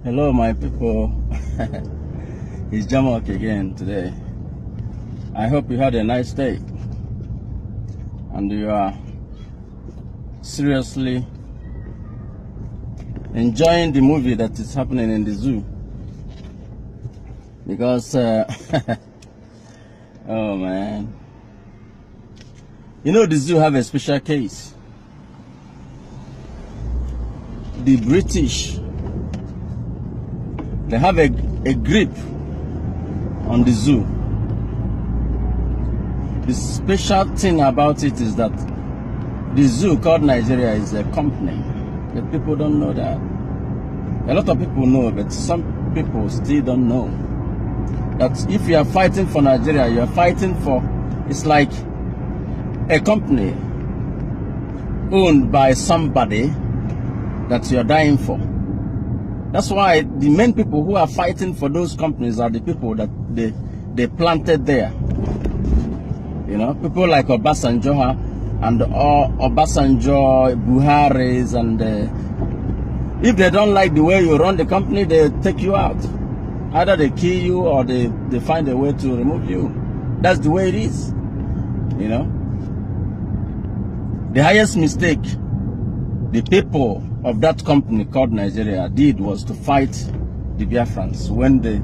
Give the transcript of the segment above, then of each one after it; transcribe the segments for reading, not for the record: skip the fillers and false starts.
Hello, my people. It's Jamok again today. I hope you had a nice day and you are seriously enjoying the movie that is happening in the zoo. Because, oh man, you know the zoo have a special case. The British, they have a grip on the zoo. The special thing about it is that the zoo called Nigeria is a company, but people don't know that. A lot of people know, but some people still don't know that if you are fighting for Nigeria, you are fighting for, it's like a company owned by somebody that you are dying for. That's why the main people who are fighting for those companies are the people that they planted there. You know, people like Obasanjo and Obasanjo, Buhari's, and if they don't like the way you run the company, they take you out. Either they kill you or they find a way to remove you. That's the way it is. You know, the highest mistake the people of that company called Nigeria did was to fight the Biafrans when the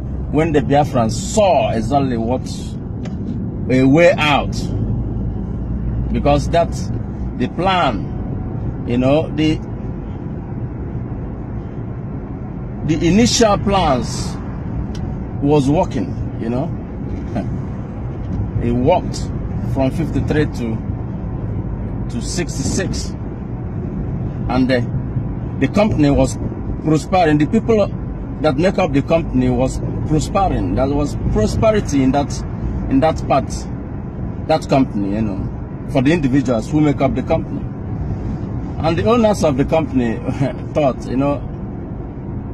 Biafrans saw exactly what's a way out, because that's the plan. You know, the initial plans was working. You know, it worked from 53 to 66. And the company was prospering. The people that make up the company was prospering. There was prosperity in that part, that company, you know, for the individuals who make up the company. And the owners of the company thought, you know,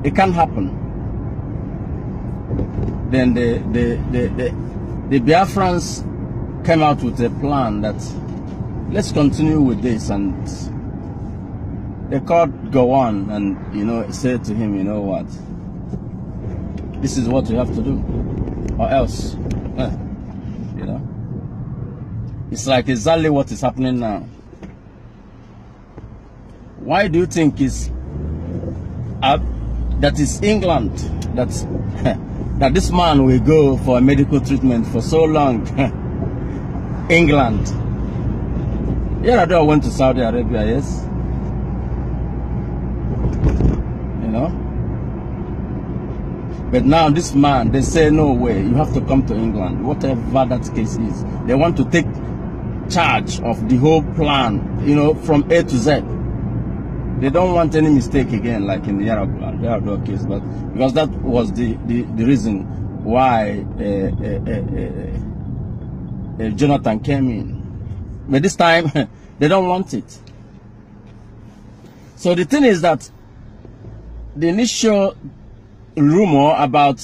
it can't happen. Then the Biafrans came out with a plan that let's continue with this, and they called Gowon and, you know, said to him, you know what, this is what you have to do, or else, you know. It's like exactly what is happening now. Why do you think that is England, that this man will go for a medical treatment for so long? England. Yaradua went to Saudi Arabia, yes. But now this man, they say, no way, you have to come to England, whatever that case is. They want to take charge of the whole plan, you know, from A to Z. They don't want any mistake again, like in the Yaradua case, but because that was the reason why Jonathan came in. But this time, they don't want it. So the thing is that the initial rumor about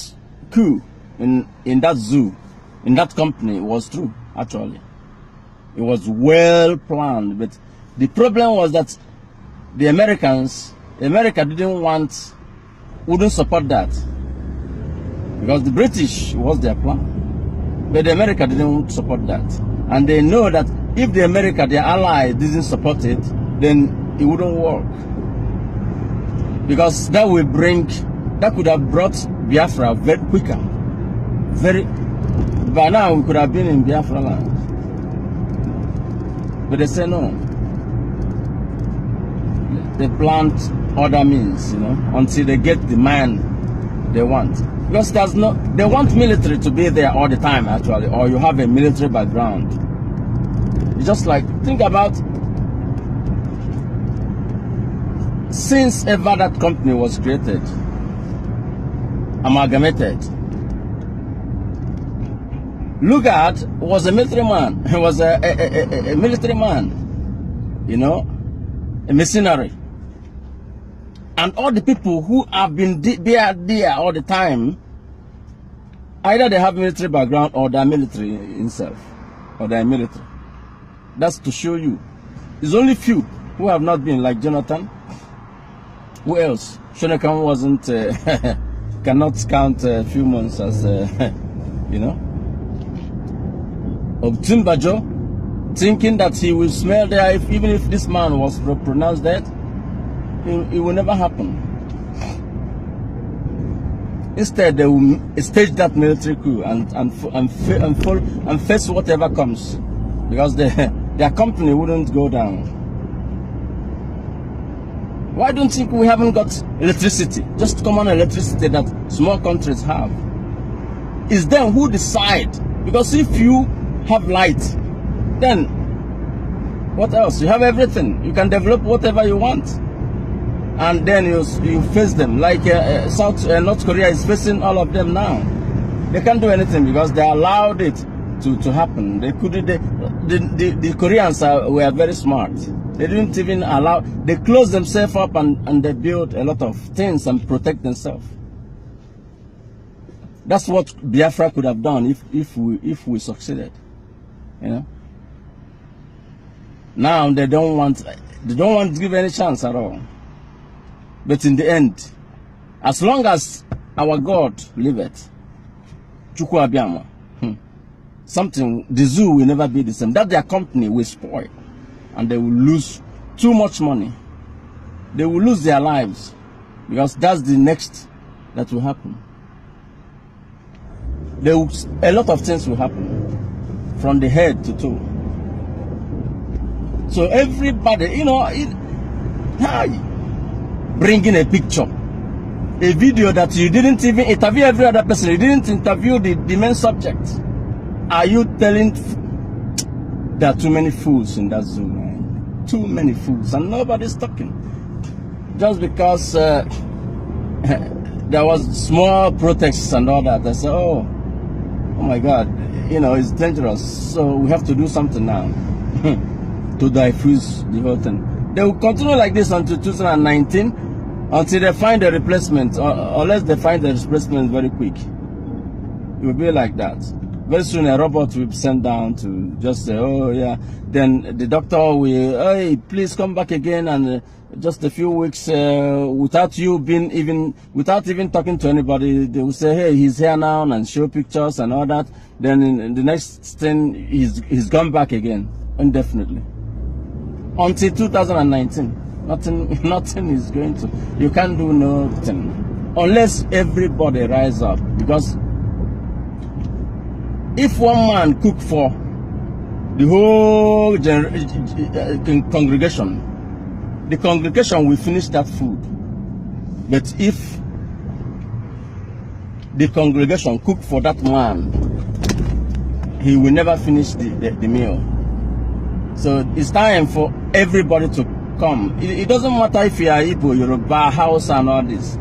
coup in that zoo, in that company, was true. Actually, it was well planned, but the problem was that the America wouldn't support that, because the British was their plan, but the America didn't support that, and they know that if the America, their ally, didn't support it, then it wouldn't work, because that could have brought Biafra very quicker. By now we could have been in Biafra land. But they say no. They plant other means, you know, until they get the man they want. Because they want military to be there all the time, actually, or you have a military background. It's just like, think about, since ever that company was created, amalgamated, Lugard was a military man. He was a military man, you know, a mercenary. And all the people who have been there all the time, either they have military background or they're military himself, or they're military. That's to show you. There's only few who have not been, like Jonathan. Who else? Shonekan wasn't, cannot count a few months as, you know. Timbajo, thinking that he will smell there, even if this man was pronounced dead, it will never happen. Instead, they will stage that military coup and face whatever comes, because their company wouldn't go down. Why don't you think we haven't got electricity? Just common electricity that small countries have. It's them who decide. Because if you have light, then what else? You have everything. You can develop whatever you want. And then you face them. Like North Korea is facing all of them now. They can't do anything because they allowed it to happen. They couldn't. The Koreans were very smart. They didn't even allow. They closed themselves up and they built a lot of things and protect themselves. That's what Biafra could have done if we succeeded. You know. Now they don't want to give any chance at all. But in the end, as long as our God liveth, Chukwu Abiyama, the zoo will never be the same. That their company will spoil, and they will lose too much money. They will lose their lives, because that's the next that will happen. A lot of things will happen, from the head to toe. So everybody, you know, bringing a picture, a video that you didn't even interview every other person, you didn't interview the main subject. Are you telling? There are too many fools in that zoo, man. Too many fools, and nobody's talking. Just because there was small protests and all that, they say, oh my God, you know, it's dangerous. So we have to do something now to diffuse the whole thing. They will continue like this until 2019. Until they find a replacement, or unless they find a replacement very quick. It will be like that. Very soon a robot will be sent down to just say, oh yeah. Then the doctor will, hey, please come back again, and just a few weeks without even talking to anybody, they will say, hey, he's here now, and show pictures and all that. Then in the next thing, he's gone back again indefinitely. Until 2019. Nothing is going to. You can't do nothing unless everybody rise up. Because if one man cook for the whole congregation, the congregation will finish that food. But if the congregation cook for that man, he will never finish the meal. So it's time for everybody to come. It doesn't matter if you are Igbo, Yoruba, Hausa and all this.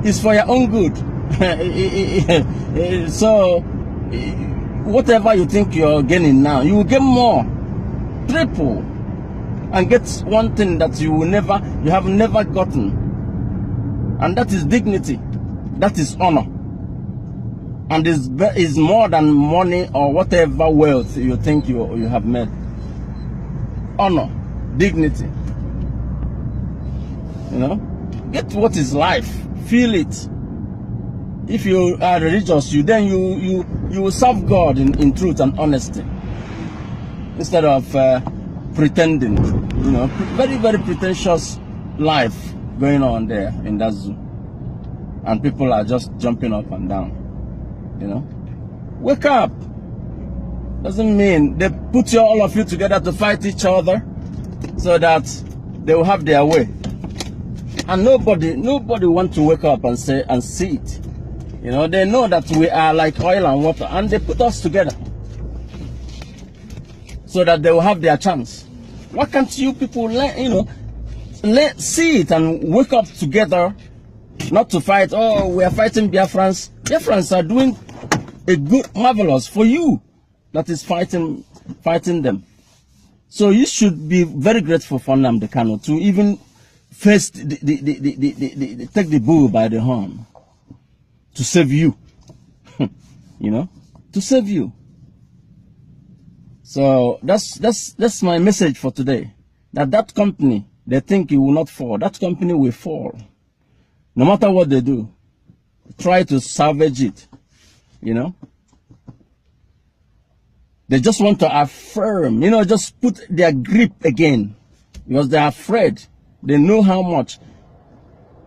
It's for your own good. So whatever you think you're gaining now, you will get more, triple, and get one thing that you have never gotten, and that is dignity, that is honor, and is more than money or whatever wealth you think you have made. Honor, dignity. You know, get what is life, feel it. If you are religious, you will serve God in truth and honesty, instead of pretending. You know, very, very pretentious life going on there in that zoo, and people are just jumping up and down. You know, wake up. Doesn't mean they put all of you together to fight each other so that they will have their way. And nobody wants to wake up and see it. You know, they know that we are like oil and water, and they put us together so that they will have their chance. Why can't you people see it and wake up together, not to fight? Oh, we are fighting Biafrans. Biafrans are doing a good, marvelous for you that is fighting them. So you should be very grateful for Nnamdi Kanu to even face take the bull by the horn to save you. You know, to save you. So that's my message for today. That company, they think it will not fall. That company will fall. No matter what they do, try to salvage it, you know. They just want to affirm, you know, just put their grip again because they're afraid. They know how much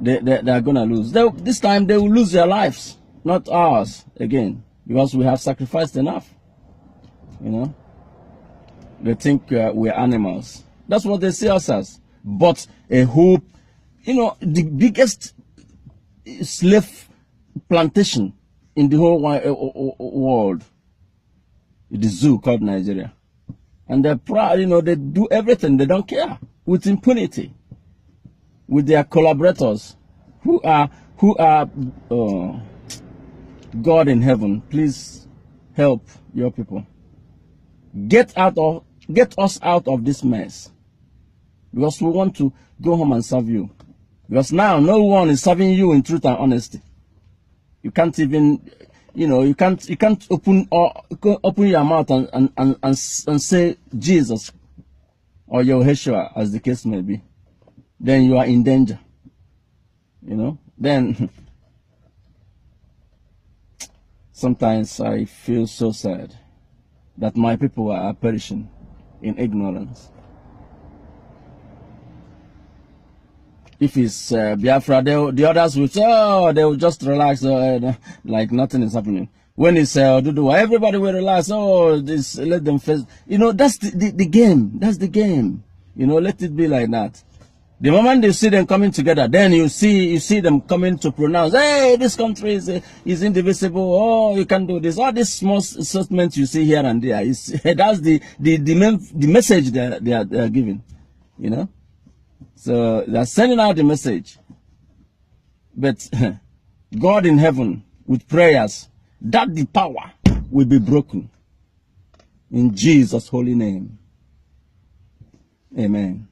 they're going to lose. This time they will lose their lives, not ours again, because we have sacrificed enough, you know. They think we're animals. That's what they see us as. But a hope, you know, the biggest slave plantation in the whole world, the zoo called Nigeria. And they're proud, you know, they do everything, they don't care, with impunity, with their collaborators who are God in heaven, please help your people. Get us out of this mess, because we want to go home and serve you. Because now no one is serving you in truth and honesty. You can't even, you know, you can't open your mouth and say Jesus or Yeshua, as the case may be. Then you are in danger, you know. Then sometimes I feel so sad that my people are perishing in ignorance. If it's Biafra, the others will say, oh, they will just relax, like nothing is happening. When it's Dudu, everybody will relax. Oh, let them face. You know, that's the game. That's the game. You know, let it be like that. The moment you see them coming together, then you see them coming to pronounce, hey, this country is indivisible. Oh, you can do this. All these small statements you see here and there, that's the message they are giving. You know, so they're sending out the message. But God in heaven, with prayers, that the power will be broken in Jesus' holy name. Amen.